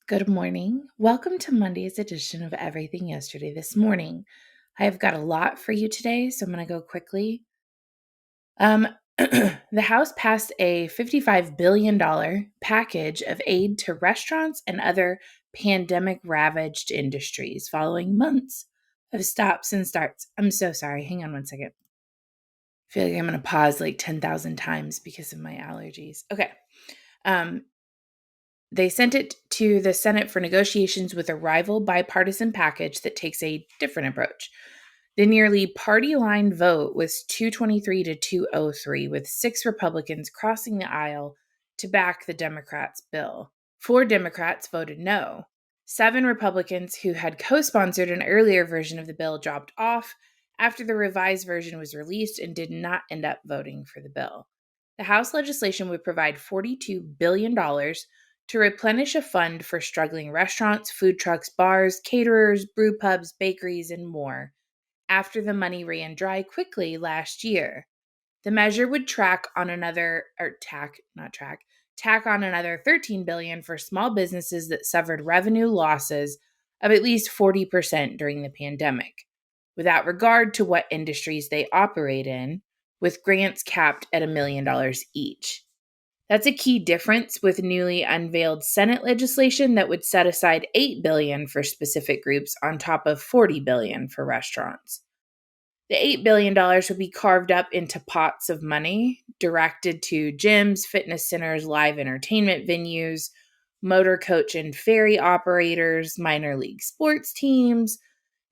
Good morning. Welcome to Monday's edition of Everything Yesterday This Morning. I have got a lot for you today, so I'm going to go quickly. The House passed a $55 billion package of aid to restaurants and other pandemic-ravaged industries following months of stops and starts. I'm so sorry. Hang on one second. I feel like I'm going to pause like 10,000 times because of my allergies. Okay. They sent it to the Senate for negotiations with a rival bipartisan package that takes a different approach. The nearly party-line vote was 223 to 203, with 6 Republicans crossing the aisle to back the Democrats' bill. 4 Democrats voted no. 7 Republicans who had co-sponsored an earlier version of the bill dropped off after the revised version was released and did not end up voting for the bill. The House legislation would provide $42 billion to replenish a fund for struggling restaurants, food trucks, bars, caterers, brew pubs, bakeries, and more after the money ran dry quickly last year. The measure would tack on another $13 billion for small businesses that suffered revenue losses of at least 40% during the pandemic, without regard to what industries they operate in, with grants capped at $1 million each. That's a key difference with newly unveiled Senate legislation that would set aside $8 billion for specific groups on top of $40 billion for restaurants. The $8 billion would be carved up into pots of money directed to gyms, fitness centers, live entertainment venues, motor coach and ferry operators, minor league sports teams,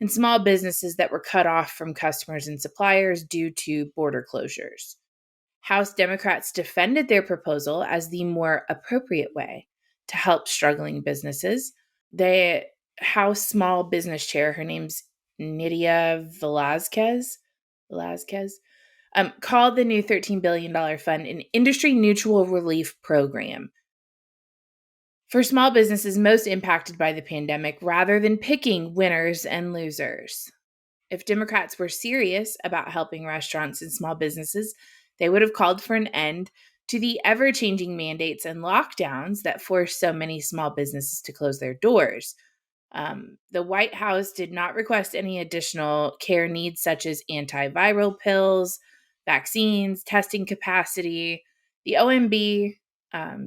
and small businesses that were cut off from customers and suppliers due to border closures. House Democrats defended their proposal as the more appropriate way to help struggling businesses. The House Small Business Chair, her name's Nydia Velázquez, called the new $13 billion fund an industry-neutral relief program for small businesses most impacted by the pandemic rather than picking winners and losers. If Democrats were serious about helping restaurants and small businesses, they would have called for an end to the ever-changing mandates and lockdowns that forced so many small businesses to close their doors. The White House did not request any additional care needs such as antiviral pills, vaccines, testing capacity. The OMB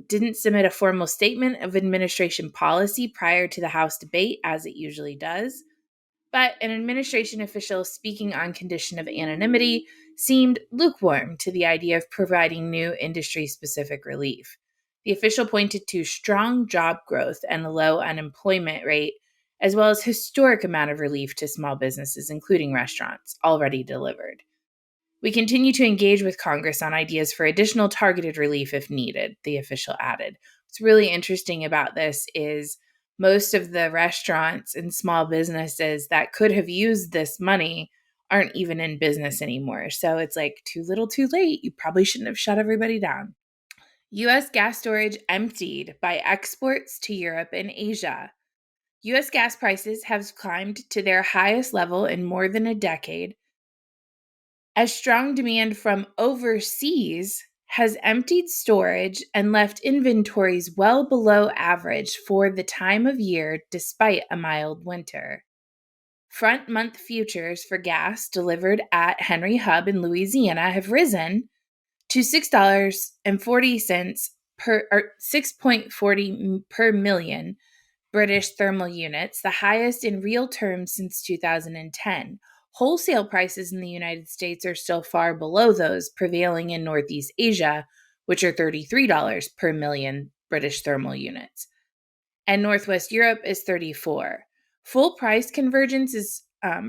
didn't submit a formal statement of administration policy prior to the House debate, as it usually does. But an administration official speaking on condition of anonymity seemed lukewarm to the idea of providing new industry-specific relief. The official pointed to strong job growth and a low unemployment rate, as well as historic amount of relief to small businesses, including restaurants, already delivered. We continue to engage with Congress on ideas for additional targeted relief if needed, the official added. What's really interesting about this is most of the restaurants and small businesses that could have used this money aren't even in business anymore. So it's like too little too late. You probably shouldn't have shut everybody down. U.S. gas storage emptied by exports to Europe and Asia. U.S. gas prices have climbed to their highest level in more than a decade, as strong demand from overseas has emptied storage and left inventories well below average for the time of year despite a mild winter. Front month futures for gas delivered at Henry Hub in Louisiana have risen to $6.40 per or 6.40 per million British thermal units, the highest in real terms since 2010. Wholesale prices in the United States are still far below those prevailing in Northeast Asia, which are $33 per million British thermal units. And Northwest Europe is $34. Full price convergence is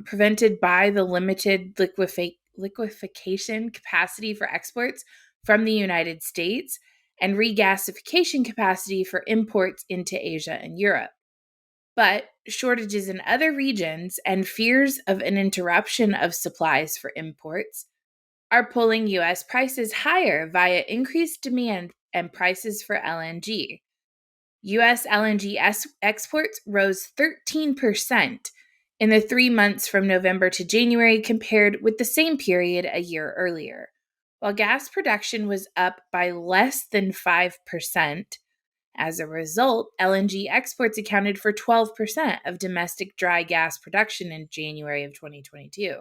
prevented by the limited liquefaction capacity for exports from the United States and regasification capacity for imports into Asia and Europe. But shortages in other regions and fears of an interruption of supplies for imports are pulling U.S. prices higher via increased demand and prices for LNG. U.S. LNG exports rose 13% in the 3 months from November to January compared with the same period a year earlier. While gas production was up by less than 5%, As a result, LNG exports accounted for 12% of domestic dry gas production in January of 2022,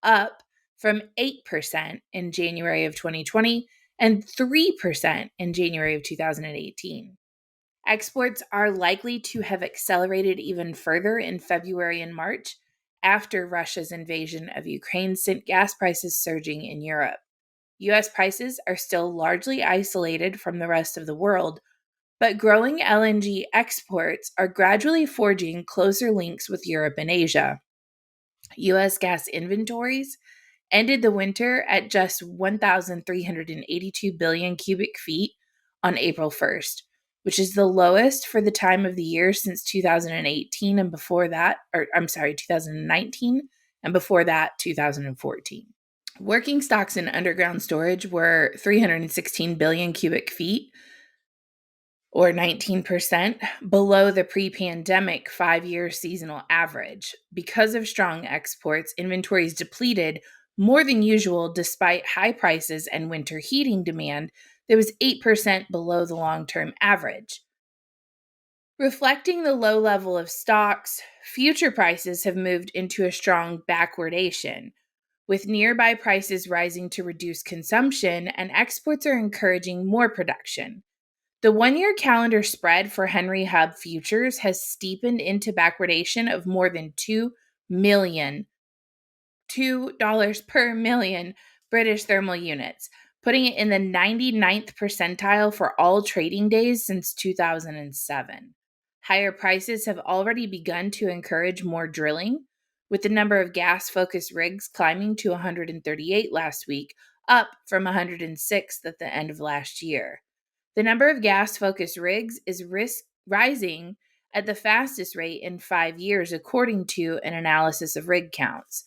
up from 8% in January of 2020 and 3% in January of 2018. Exports are likely to have accelerated even further in February and March after Russia's invasion of Ukraine sent gas prices surging in Europe. U.S. prices are still largely isolated from the rest of the world, but growing LNG exports are gradually forging closer links with Europe and Asia. U.S. gas inventories ended the winter at just 1,382 billion cubic feet on April 1st, which is the lowest for the time of the year since 2018 and before that, 2019, and before that, 2014. Working stocks in underground storage were 316 billion cubic feet, or 19% below the pre-pandemic 5-year seasonal average. Because of strong exports, inventories depleted more than usual despite high prices and winter heating demand that was 8% below the long-term average. Reflecting the low level of stocks, future prices have moved into a strong backwardation, with nearby prices rising to reduce consumption, and exports are encouraging more production. The 1-year calendar spread for Henry Hub futures has steepened into backwardation of more than $2 per million British thermal units, putting it in the 99th percentile for all trading days since 2007. Higher prices have already begun to encourage more drilling, with the number of gas-focused rigs climbing to 138 last week, up from 106 at the end of last year. The number of gas-focused rigs is rising at the fastest rate in 5 years, according to an analysis of rig counts.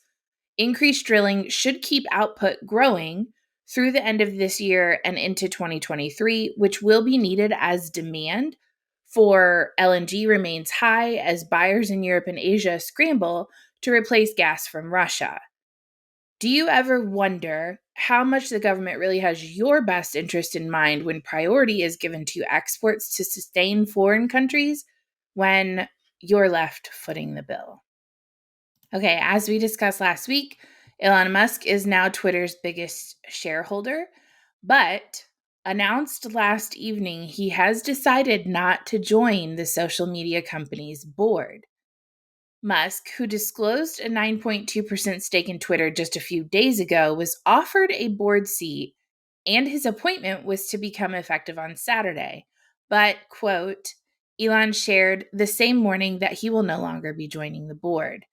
Increased drilling should keep output growing through the end of this year and into 2023, which will be needed as demand for LNG remains high as buyers in Europe and Asia scramble to replace gas from Russia. Do you ever wonder how much the government really has your best interest in mind when priority is given to exports to sustain foreign countries when you're left footing the bill? Okay, as we discussed last week, Elon Musk is now Twitter's biggest shareholder, but announced last evening he has decided not to join the social media company's board. Musk, who disclosed a 9.2% stake in Twitter just a few days ago, was offered a board seat, and his appointment was to become effective on Saturday. But, quote, Elon shared the same morning that he will no longer be joining the board.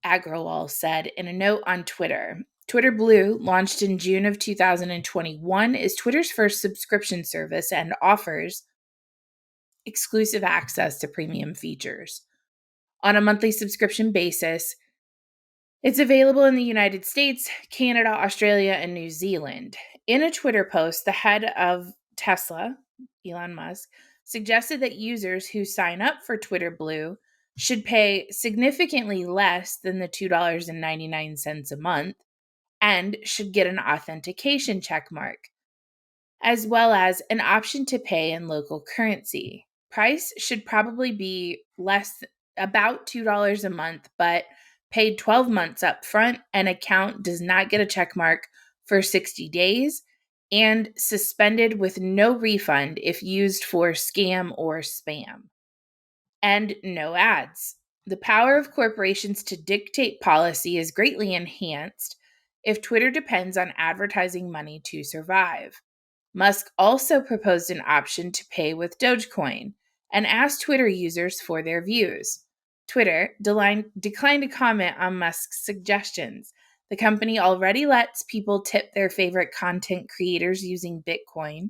Agrawal said in a note on Twitter. Twitter Blue, launched in June of 2021, is Twitter's first subscription service and offers exclusive access to premium features. On a monthly subscription basis, it's available in the United States, Canada, Australia, and New Zealand. In a Twitter post, the head of Tesla, Elon Musk, suggested that users who sign up for Twitter Blue should pay significantly less than the $2.99 a month and should get an authentication checkmark, as well as an option to pay in local currency. Price should probably be about $2 a month, but paid 12 months up front. An account does not get a checkmark for 60 days and suspended with no refund if used for scam or spam. And no ads. The power of corporations to dictate policy is greatly enhanced if Twitter depends on advertising money to survive. Musk also proposed an option to pay with Dogecoin and asked Twitter users for their views. Twitter declined to comment on Musk's suggestions. The company already lets people tip their favorite content creators using Bitcoin.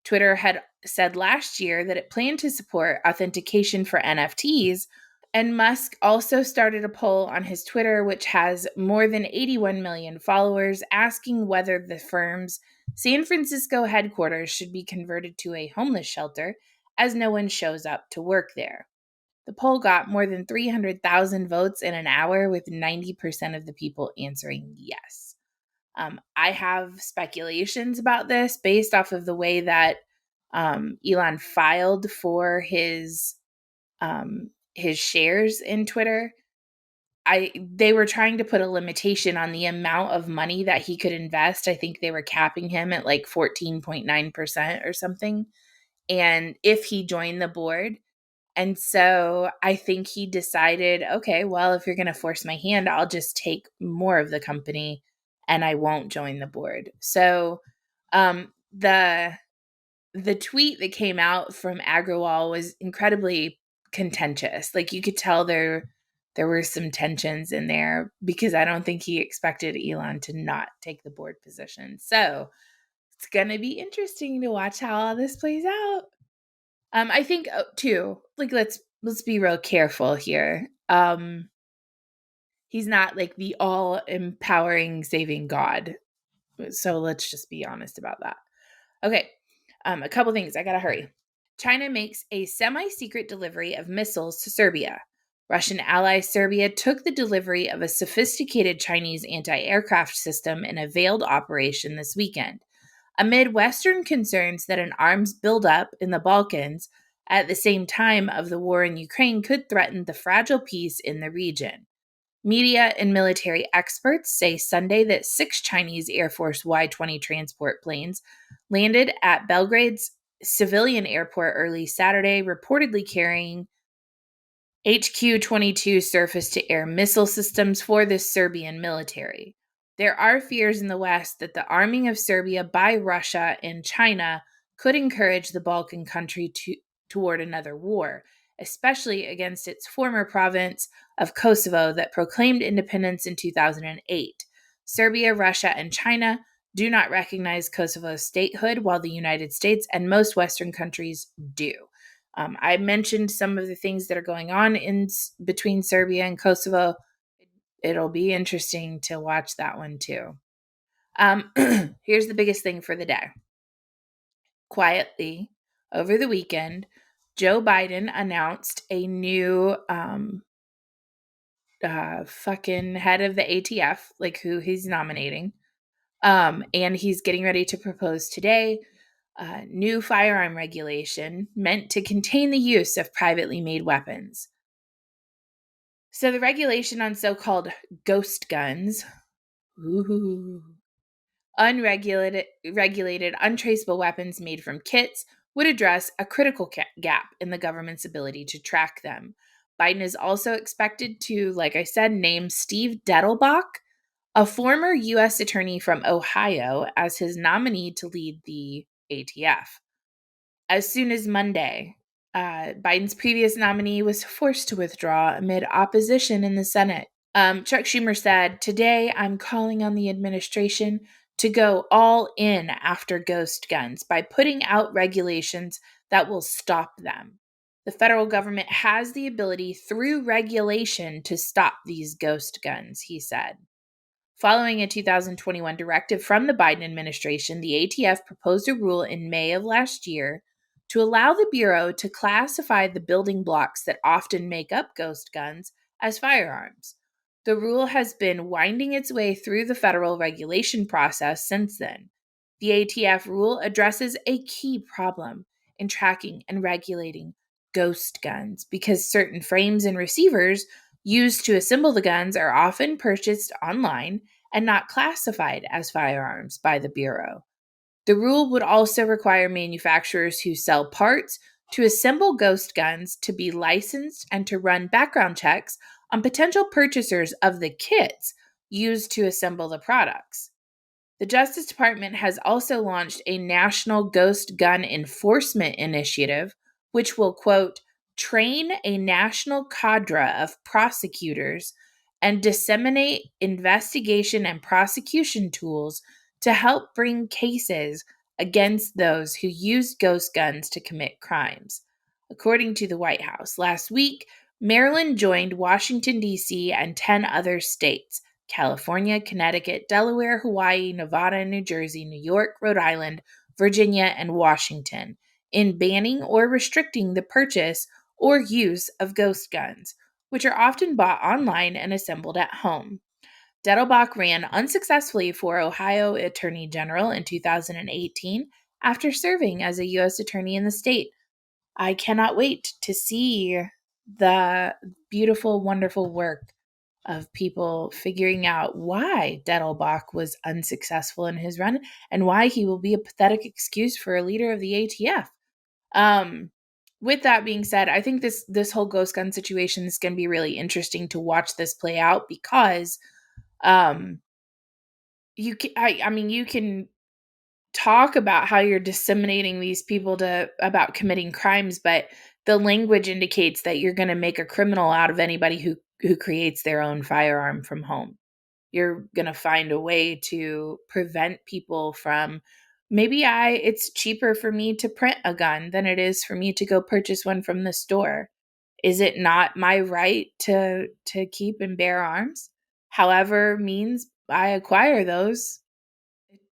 Twitter had said last year that it planned to support authentication for NFTs, and Musk also started a poll on his Twitter, which has more than 81 million followers, asking whether the firm's San Francisco headquarters should be converted to a homeless shelter, as no one shows up to work there. The poll got more than 300,000 votes in an hour, with 90% of the people answering yes. I have speculations about this based off of the way that Elon filed for his shares in Twitter. They were trying to put a limitation on the amount of money that he could invest. I think they were capping him at like 14.9% or something. And if he joined the board. And so I think he decided, okay, well, if you're going to force my hand, I'll just take more of the company and I won't join the board. So the tweet that came out from Agrawal was incredibly contentious. Like you could tell there were some tensions in there because I don't think he expected Elon to not take the board position. So it's going to be interesting to watch how all this plays out. I think too, like let's be real careful here. He's not like the all empowering saving God. So let's just be honest about that. Okay. A couple things. I got to hurry. China makes a semi-secret delivery of missiles to Serbia. Russian ally Serbia took the delivery of a sophisticated Chinese anti-aircraft system in a veiled operation this weekend, amid Western concerns that an arms buildup in the Balkans at the same time of the war in Ukraine could threaten the fragile peace in the region. Media and military experts say Sunday that 6 Chinese Air Force Y-20 transport planes landed at Belgrade's civilian airport early Saturday, reportedly carrying HQ-22 surface-to-air missile systems for the Serbian military. There are fears in the West that the arming of Serbia by Russia and China could encourage the Balkan country toward another war, especially against its former province of Kosovo that proclaimed independence in 2008. Serbia, Russia, and China do not recognize Kosovo's statehood, while the United States and most Western countries do. I mentioned some of the things that are going on in between Serbia and Kosovo. It'll be interesting to watch that one too. Here's the biggest thing for the day. Quietly, over the weekend, Joe Biden announced a new fucking head of the ATF, like who he's nominating. And he's getting ready to propose today new firearm regulation meant to contain the use of privately made weapons. So the regulation on so-called ghost guns, regulated, untraceable weapons made from kits, would address a critical gap in the government's ability to track them. Biden is also expected to, like I said, name Steve Dettelbach, a former U.S. attorney from Ohio, as his nominee to lead the ATF. As soon as Monday, Biden's previous nominee was forced to withdraw amid opposition in the Senate. Chuck Schumer said, "Today, I'm calling on the administration to go all in after ghost guns by putting out regulations that will stop them. The federal government has the ability through regulation to stop these ghost guns," he said. Following a 2021 directive from the Biden administration, the ATF proposed a rule in May of last year to allow the Bureau to classify the building blocks that often make up ghost guns as firearms. The rule has been winding its way through the federal regulation process since then. The ATF rule addresses a key problem in tracking and regulating ghost guns because certain frames and receivers used to assemble the guns are often purchased online and not classified as firearms by the Bureau. The rule would also require manufacturers who sell parts to assemble ghost guns to be licensed and to run background checks on potential purchasers of the kits used to assemble the products. The Justice Department has also launched a national ghost gun enforcement initiative, which will, quote, train a national cadre of prosecutors and disseminate investigation and prosecution tools to help bring cases against those who use ghost guns to commit crimes. According to the White House, last week, Maryland joined Washington, D.C., and 10 other states, California, Connecticut, Delaware, Hawaii, Nevada, New Jersey, New York, Rhode Island, Virginia, and Washington, in banning or restricting the purchase or use of ghost guns, which are often bought online and assembled at home. Dettelbach ran unsuccessfully for Ohio Attorney General in 2018 after serving as a U.S. attorney in the state. I cannot wait to see the beautiful, wonderful work of people figuring out why Dettelbach was unsuccessful in his run and why he will be a pathetic excuse for a leader of the ATF. With that being said, I think this whole ghost gun situation is going to be really interesting to watch this play out because you can talk about how you're disseminating these people about committing crimes, but the language indicates that you're going to make a criminal out of anybody who creates their own firearm from home. You're going to find a way to prevent people from it's cheaper for me to print a gun than it is for me to go purchase one from the store. Is it not my right to keep and bear arms? However means I acquire those,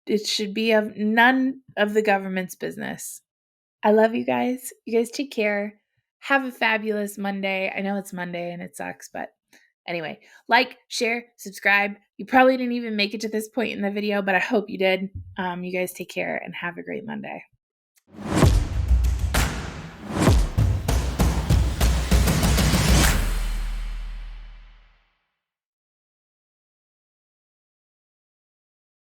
it should be of none of the government's business. I love you guys. You guys take care. Have a fabulous Monday. I know it's Monday and it sucks, but anyway, like, share, subscribe. You probably didn't even make it to this point in the video, but I hope you did. You guys take care and have a great Monday.